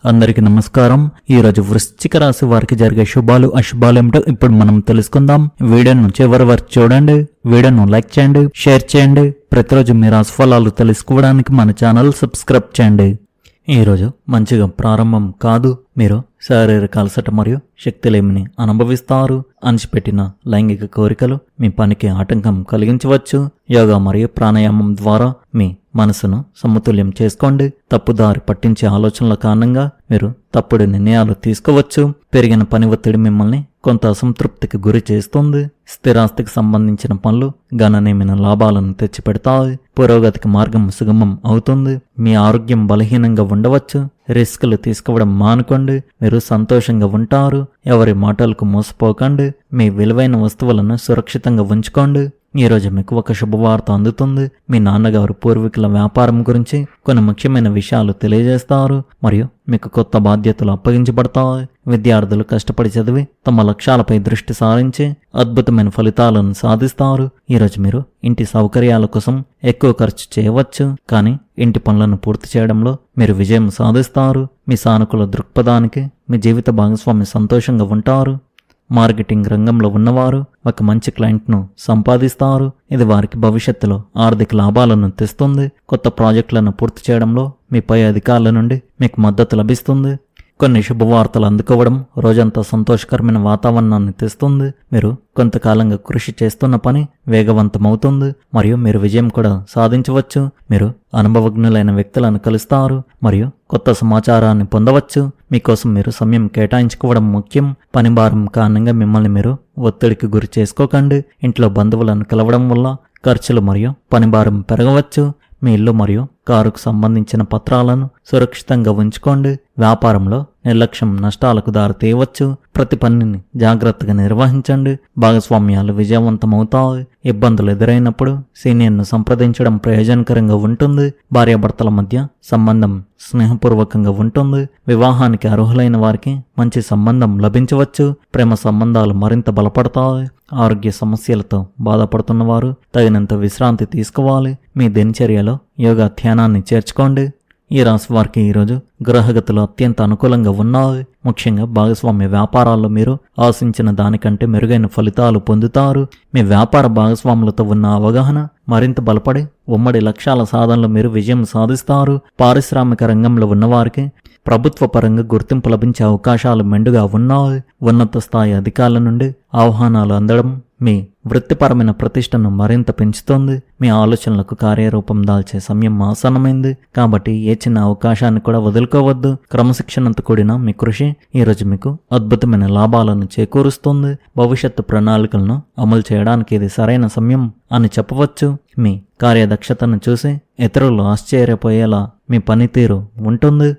అందరికీ నమస్కారం. ఈ రోజు వృశ్చిక రాశి వారికి జరిగే శుభాలు అశుభాలు ఏమిటో ఇప్పుడు మనం తెలుసుకుందాం. వీడియోను చివరి వరకు చూడండి. వీడియోను లైక్ చేయండి, షేర్ చేయండి. ప్రతిరోజు మీ రాశి ఫలాలు తెలుసుకోవడానికి మన ఛానల్ సబ్స్క్రైబ్ చేయండి. ఈరోజు మంచిగా ప్రారంభం కాదు. మీరు శారీరక అలసట మరియు శక్తిలేమిని అనుభవిస్తారు. అణిచిపెట్టిన లైంగిక కోరికలు మీ పనికి ఆటంకం కలిగించవచ్చు. యోగా మరియు ప్రాణాయామం ద్వారా మీ మనసును సమతుల్యం చేసుకోండి. తప్పుదారి పట్టించే ఆలోచనల కారణంగా మీరు తప్పుడు నిర్ణయాలు తీసుకోవచ్చు. పెరిగిన పని ఒత్తిడి మిమ్మల్ని కొంత అసంతృప్తికి గురి చేస్తుంది. స్థిరాస్తికి సంబంధించిన పనులు గణనీయమైన లాభాలను తెచ్చిపెడతాయి. పురోగతికి మార్గం సుగమం అవుతుంది. మీ ఆరోగ్యం బలహీనంగా ఉండవచ్చు. రిస్కులు తీసుకోవడం మానుకోండి. మీరు సంతోషంగా ఉంటారు. ఎవరి మాటలకు మోసపోకండి. మీ విలువైన వస్తువులను సురక్షితంగా ఉంచుకోండి. ఈరోజు మీకు ఒక శుభవార్త అందుతుంది. మీ నాన్నగారు పూర్వీకుల వ్యాపారం గురించి కొన్ని ముఖ్యమైన విషయాలు తెలియజేస్తారు మరియు మీకు కొత్త బాధ్యతలు అప్పగించబడతాయి. విద్యార్థులు కష్టపడి చదివి తమ లక్ష్యాలపై దృష్టి సారించి అద్భుతమైన ఫలితాలను సాధిస్తారు. ఈరోజు మీరు ఇంటి సౌకర్యాల కోసం ఎక్కువ ఖర్చు చేయవచ్చు, కానీ ఇంటి పనులను పూర్తి చేయడంలో మీరు విజయం సాధిస్తారు. మీ సానుకూల దృక్పథానికి మీ జీవిత భాగస్వామి సంతోషంగా ఉంటారు. మార్కెటింగ్ రంగంలో ఉన్నవారు ఒక మంచి క్లయింట్ను సంపాదిస్తారు. ఇది వారికి భవిష్యత్తులో ఆర్థిక లాభాలను తెస్తుంది. కొత్త ప్రాజెక్టులను పూర్తి చేయడంలో మీ పై అధికారుల నుండి మీకు మద్దతు లభిస్తుంది. కొన్ని శుభవార్తలు అందుకోవడం రోజంతా సంతోషకరమైన వాతావరణాన్ని తెస్తుంది. మీరు కొంతకాలంగా కృషి చేస్తున్న పని వేగవంతమవుతుంది మరియు మీరు విజయం కూడా సాధించవచ్చు. మీరు అనుభవజ్ఞులైన వ్యక్తులను కలుస్తారు మరియు కొత్త సమాచారాన్ని పొందవచ్చు. మీకోసం మీరు సమయం కేటాయించుకోవడం ముఖ్యం. పని భారం కారణంగా మిమ్మల్ని మీరు ఒత్తిడికి గురి చేసుకోకండి. ఇంట్లో బంధువులను కలవడం వల్ల ఖర్చులు మరియు పని భారం పెరగవచ్చు. మీ ఇల్లు మరియు కారుకు సంబంధించిన పత్రాలను సురక్షితంగా ఉంచుకోండి. వ్యాపారంలో నిర్లక్ష్యం నష్టాలకు దారితీయవచ్చు. ప్రతి పనిని జాగ్రత్తగా నిర్వహించండి. భాగస్వామ్యాలు విజయవంతమవుతాయి. ఇబ్బందులు ఎదురైనప్పుడు సీనియర్ను సంప్రదించడం ప్రయోజనకరంగా ఉంటుంది. భార్యాభర్తల మధ్య సంబంధం స్నేహపూర్వకంగా ఉంటుంది. వివాహానికి అర్హులైన వారికి మంచి సంబంధం లభించవచ్చు. ప్రేమ సంబంధాలు మరింత బలపడతాయి. ఆరోగ్య సమస్యలతో బాధపడుతున్న వారు తగినంత విశ్రాంతి తీసుకోవాలి. మీ దినచర్యలో యోగా ధ్యానాన్ని చేర్చుకోండి. ఈ రాశి వారికి ఈరోజు గ్రహగతులు అత్యంత అనుకూలంగా ఉన్నాయి. ముఖ్యంగా భాగస్వామ్య వ్యాపారాల్లో మీరు ఆశించిన దానికంటే మెరుగైన ఫలితాలు పొందుతారు. మీ వ్యాపార భాగస్వాములతో ఉన్న అవగాహన మరింత బలపడి ఉమ్మడి లక్ష్యాల సాధనలో మీరు విజయం సాధిస్తారు. పారిశ్రామిక రంగంలో ఉన్నవారికి ప్రభుత్వ పరంగా గుర్తింపు లభించే అవకాశాలు మెండుగా ఉన్నాయి. ఉన్నత స్థాయి అధికారుల నుండి ఆహ్వానాలు అందడం మీ వృత్తిపరమైన ప్రతిష్టను మరింత పెంచుతుంది. మీ ఆలోచనలకు కార్యరూపం దాల్చే సమయం ఆసన్నమైంది. కాబట్టి ఏ చిన్న అవకాశాన్ని కూడా వదులుకోవద్దు. క్రమశిక్షణతో కూడిన మీ కృషి ఈరోజు మీకు అద్భుతమైన లాభాలను చేకూరుస్తుంది. భవిష్యత్తు ప్రణాళికలను అమలు చేయడానికి ఇది సరైన సమయం అని చెప్పవచ్చు. మీ కార్యదక్షతను చూసి ఇతరులు ఆశ్చర్యపోయేలా మీ పనితీరు ఉంటుంది.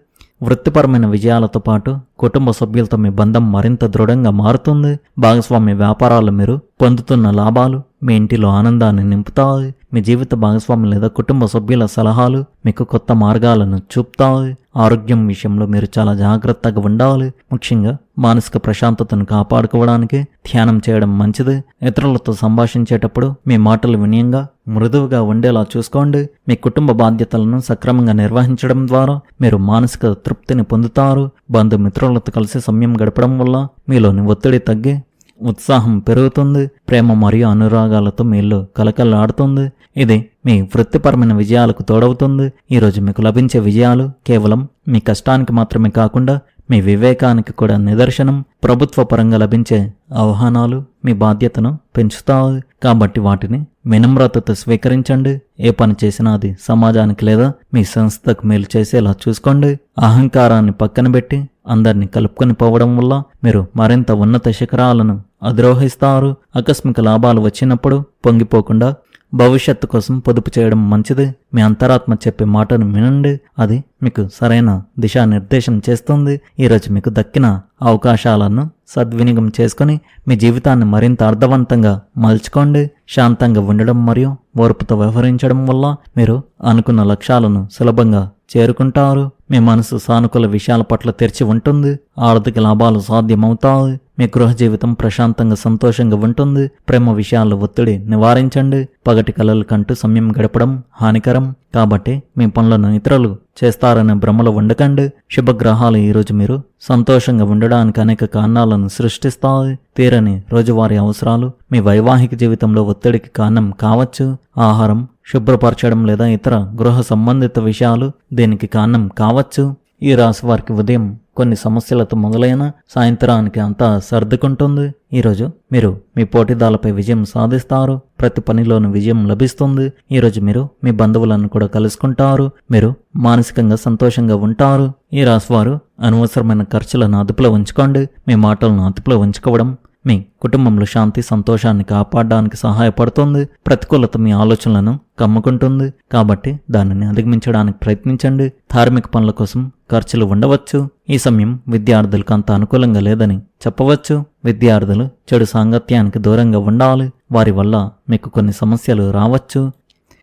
వృత్తిపరమైన విజయాలతో పాటు కుటుంబ సభ్యులతో మీ బంధం మరింత దృఢంగా మారుతుంది. భాగస్వామ్య వ్యాపారాలు మీరు పొందుతున్న లాభాలు మీ ఇంటిలో ఆనందాన్ని నింపుతాయి. మీ జీవిత భాగస్వామి లేదా కుటుంబ సభ్యుల సలహాలు మీకు కొత్త మార్గాలను చూపుతాయి. ఆరోగ్యం విషయంలో మీరు చాలా జాగ్రత్తగా ఉండాలి. ముఖ్యంగా మానసిక ప్రశాంతతను కాపాడుకోవడానికి ధ్యానం చేయడం మంచిది. ఇతరులతో సంభాషించేటప్పుడు మీ మాటలు వినయంగా మృదువుగా ఉండేలా చూసుకోండి. మీ కుటుంబ బాధ్యతలను సక్రమంగా నిర్వహించడం ద్వారా మీరు మానసిక తృప్తిని పొందుతారు. బంధుమిత్రులతో కలిసి సమయం గడపడం వల్ల మీలోని ఒత్తిడి తగ్గి ఉత్సాహం పెరుగుతుంది. ప్రేమ మరియు అనురాగాలతో మీ ఇల్లు కలకలాడుతుంది. ఇది మీ వృత్తిపరమైన విజయాలకు తోడవుతుంది. ఈరోజు మీకు లభించే విజయాలు కేవలం మీ కష్టానికి మాత్రమే కాకుండా మీ వివేకానికి కూడా నిదర్శనం. ప్రభుత్వ పరంగా లభించే ఆహ్వానాలు మీ బాధ్యతను పెంచుతాయి. కాబట్టి వాటిని వినమ్రతతో స్వీకరించండి. ఏ పని చేసినా అది సమాజానికి లేదా మీ సంస్థకు మేలు చేసేలా చూసుకోండి. అహంకారాన్ని పక్కన పెట్టి అందరినీ కలుపుకొని పోవడం వల్ల మీరు మరింత ఉన్నత శిఖరాలను అధిరోహిస్తారు. ఆకస్మిక లాభాలు వచ్చినప్పుడు పొంగిపోకుండా భవిష్యత్తు కోసం పొదుపు చేయడం మంచిది. మీ అంతరాత్మ చెప్పే మాటను వినండి. అది మీకు సరైన దిశానిర్దేశం చేస్తుంది. ఈరోజు మీకు దక్కిన అవకాశాలను సద్వినియోగం చేసుకుని మీ జీవితాన్ని మరింత అర్థవంతంగా మలుచుకోండి. శాంతంగా ఉండడం మరియు ఓర్పుతో వ్యవహరించడం వల్ల మీరు అనుకున్న లక్ష్యాలను సులభంగా చేరుకుంటారు. మీ మనసు సానుకూల విషయాల పట్ల తెరిచి ఉంటుంది. ఆర్థిక లాభాలు సాధ్యమవుతాయి. మీ గృహ జీవితం ప్రశాంతంగా సంతోషంగా ఉంటుంది. ప్రేమ విషయాల్లో ఒత్తిడి నివారించండి. పగటి కలలు కంటూ సమయం గడపడం హానికరం కాబట్టి మీ పనులను ఇతరులు చేస్తారనే భ్రమలో ఉండకండి. శుభగ్రహాలు ఈరోజు మీరు సంతోషంగా ఉండడానికి అనేక కారణాలను సృష్టిస్తాయి. తీరని రోజువారీ అవసరాలు మీ వైవాహిక జీవితంలో ఒత్తిడికి కారణం కావచ్చు. ఆహారం శుభ్రపరచడం లేదా ఇతర గృహ సంబంధిత విషయాలు దీనికి కారణం కావచ్చు. ఈ రాశి వారికి ఉదయం కొన్ని సమస్యలతో మొదలైన సాయంత్రానికి అంతా సర్దుకుంటుంది. ఈరోజు మీరు మీ పోటీదారులపై విజయం సాధిస్తారు. ప్రతి పనిలోనూ విజయం లభిస్తుంది. ఈరోజు మీరు మీ బంధువులను కూడా కలుసుకుంటారు. మీరు మానసికంగా సంతోషంగా ఉంటారు. ఈ రాశి వారు అనవసరమైన ఖర్చులను అదుపులో ఉంచుకోండి. మీ మాటలను అదుపులో ఉంచుకోవడం మీ కుటుంబంలో శాంతి సంతోషాన్ని కాపాడడానికి సహాయపడుతుంది. ప్రతికూలత మీ ఆలోచనలను కమ్ముకుంటుంది కాబట్టి దానిని అధిగమించడానికి ప్రయత్నించండి. ధార్మిక పనుల కోసం ఖర్చులు ఉండవచ్చు. ఈ సమయం విద్యార్థులకు అంత అనుకూలంగా లేదని చెప్పవచ్చు. విద్యార్థులు చెడు సాంగత్యానికి దూరంగా ఉండాలి. వారి వల్ల మీకు కొన్ని సమస్యలు రావచ్చు.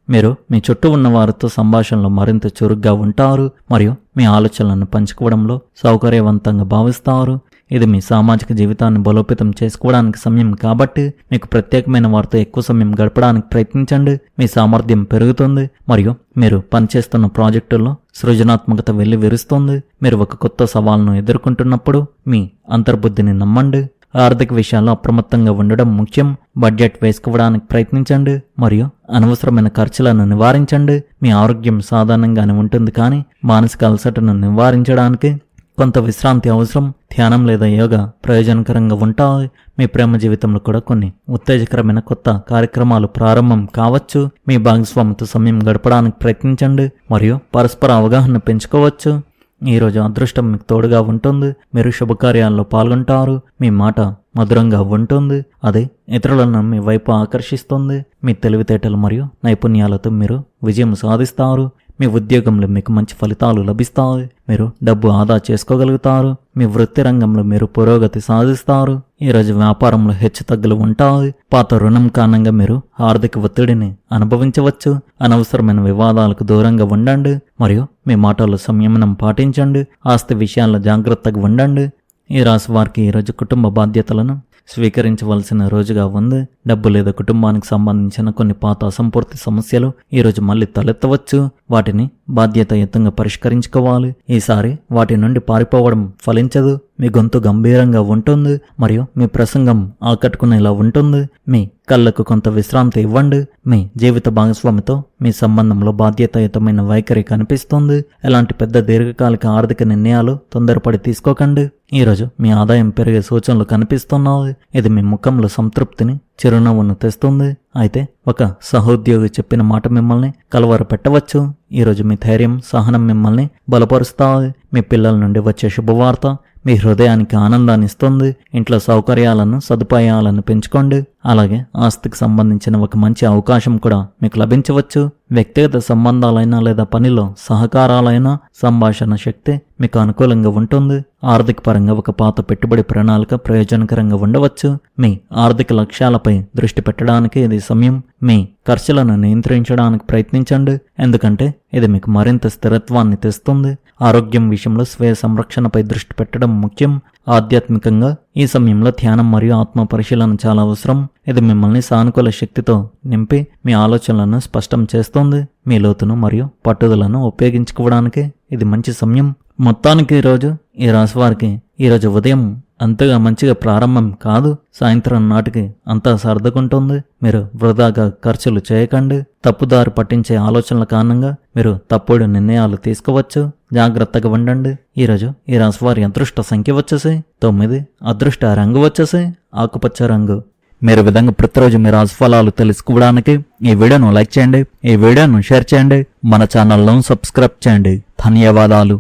మీరు మీ చుట్టూ ఉన్న వారితో సంభాషణలో మరింత చురుగ్గా ఉంటారు మరియు మీ ఆలోచనలను పంచుకోవడంలో సౌకర్యవంతంగా భావిస్తారు. ఇది మీ సామాజిక జీవితాన్ని బలోపేతం చేసుకోవడానికి సమయం కాబట్టి మీకు ప్రత్యేకమైన వారితో ఎక్కువ సమయం గడపడానికి ప్రయత్నించండి. మీ సామర్థ్యం పెరుగుతుంది మరియు మీరు పనిచేస్తున్న ప్రాజెక్టుల్లో సృజనాత్మకత వెళ్లి విరుస్తుంది. మీరు ఒక కొత్త సవాల్ను ఎదుర్కొంటున్నప్పుడు మీ అంతర్బుద్ధిని నమ్మండి. ఆర్థిక విషయాల్లో అప్రమత్తంగా ఉండడం ముఖ్యం. బడ్జెట్ వేసుకోవడానికి ప్రయత్నించండి మరియు అనవసరమైన ఖర్చులను నివారించండి. మీ ఆరోగ్యం సాధారణంగానే ఉంటుంది కానీ మానసిక అలసటను నివారించడానికి కొంత విశ్రాంతి అవసరం. ధ్యానం లేదా యోగా ప్రయోజనకరంగా ఉంటాయి. మీ ప్రేమ జీవితంలో కూడా కొన్ని ఉత్తేజకరమైన కొత్త కార్యక్రమాలు ప్రారంభం కావచ్చు. మీ భాగస్వామితో సమయం గడపడానికి ప్రయత్నించండి మరియు పరస్పర అవగాహన పెంచుకోవచ్చు. ఈరోజు అదృష్టం మీకు తోడుగా ఉంటుంది. మీరు శుభకార్యాల్లో పాల్గొంటారు. మీ మాట మధురంగా ఉంటుంది. అది ఇతరులను మీ వైపు ఆకర్షిస్తుంది. మీ తెలివితేటలు మరియు నైపుణ్యాలతో మీరు విజయం సాధిస్తారు. మీ ఉద్యోగంలో మీకు మంచి ఫలితాలు లభిస్తాయి. మీరు డబ్బు ఆదా చేసుకోగలుగుతారు. మీ వృత్తి రంగంలో మీరు పురోగతి సాధిస్తారు. ఈరోజు వ్యాపారంలో హెచ్చుతగ్గులు ఉంటాయి. పాత రుణం కారణంగా మీరు ఆర్థిక ఒత్తిడిని అనుభవించవచ్చు. అనవసరమైన వివాదాలకు దూరంగా ఉండండి మరియు మీ మాటల్లో సంయమనం పాటించండి. ఆస్తి విషయాల్లో జాగ్రత్తగా ఉండండి. ఈ రాశి వారికి ఈరోజు కుటుంబ బాధ్యతలను స్వీకరించవలసిన రోజుగా ఉంది. డబ్బు లేదా కుటుంబానికి సంబంధించిన కొన్ని పాత అసంపూర్తి సమస్యలు ఈరోజు మళ్ళీ తలెత్తవచ్చు. వాటిని బాధ్యతాయుతంగా పరిష్కరించుకోవాలి. ఈసారి వాటి నుండి పారిపోవడం ఫలించదు. మీ గొంతు గంభీరంగా ఉంటుంది మరియు మీ ప్రసంగం ఆకట్టుకునేలా ఉంటుంది. మీ కళ్ళకు కొంత విశ్రాంతి ఇవ్వండి. మీ జీవిత భాగస్వామితో మీ సంబంధంలో బాధ్యతాయుతమైన వైఖరి కనిపిస్తుంది. ఎలాంటి పెద్ద దీర్ఘకాలిక ఆర్థిక నిర్ణయాలు తొందరపడి తీసుకోకండి. ఈరోజు మీ ఆదాయం పెరిగే సూచనలు కనిపిస్తున్నాయి. ఇది మీ ముఖంలో సంతృప్తిని చిరునవ్వును తెస్తుంది. అయితే ఒక సహోద్యోగి చెప్పిన మాట మిమ్మల్ని కలవరపెట్టవచ్చు. ఈరోజు మీ ధైర్యం సహనం మిమ్మల్ని బలపరుస్తాయి. మీ పిల్లల నుండి వచ్చే శుభవార్త మీ హృదయానికి ఆనందాన్ని ఇస్తుంది. ఇంట్లో సౌకర్యాలను సదుపాయాలను పెంచుకోండి. అలాగే ఆస్తికి సంబంధించిన ఒక మంచి అవకాశం కూడా మీకు లభించవచ్చు. వ్యక్తిగత సంబంధాలైనా లేదా పనిలో సహకారాలైనా సంభాషణ శక్తి మీకు అనుకూలంగా ఉంటుంది. ఆర్థిక పరంగా ఒక పాత పెట్టుబడి ప్రణాళిక ప్రయోజనకరంగా ఉండవచ్చు. మీ ఆర్థిక లక్ష్యాలపై దృష్టి పెట్టడానికి ఇది సమయం. మీ ఖర్చులను నియంత్రించడానికి ప్రయత్నించండి, ఎందుకంటే ఇది మీకు మరింత స్థిరత్వాన్ని తెస్తుంది. ఆరోగ్యం విషయంలో స్వీయ సంరక్షణపై దృష్టి పెట్టడం ముఖ్యం. ఆధ్యాత్మికంగా ఈ సమయంలో ధ్యానం మరియు ఆత్మ పరిశీలన చాలా అవసరం. ఇది మిమ్మల్ని సానుకూల శక్తితో నింపి మీ ఆలోచనలను స్పష్టం చేస్తుంది. మీ లోతును మరియు పట్టుదలను ఉపయోగించుకోవడానికి ఇది మంచి సమయం. మొత్తానికి ఈ రాశి వారికి ఈరోజు ఉదయం అంతగా మంచిగా ప్రారంభం కాదు. సాయంత్రం నాటికి అంతా సర్దుకుంటుంది. మీరు వృధాగా ఖర్చులు చేయకండి. తప్పుదారి పట్టించే ఆలోచనల కారణంగా మీరు తప్పుడు నిర్ణయాలు తీసుకోవచ్చు. జాగ్రత్తగా ఉండండి. ఈరోజు ఈ రాశి వారి అదృష్ట సంఖ్య వచ్చేసి 9. అదృష్ట రంగు వచ్చేసి ఆకుపచ్చ రంగు. మీరు విధంగా ప్రతిరోజు మీ రాశి ఫలాలు తెలుసుకోవడానికి ఈ వీడియోను లైక్ చేయండి, ఈ వీడియోను షేర్ చేయండి, మన ఛానల్ను సబ్స్క్రైబ్ చేయండి. ధన్యవాదాలు.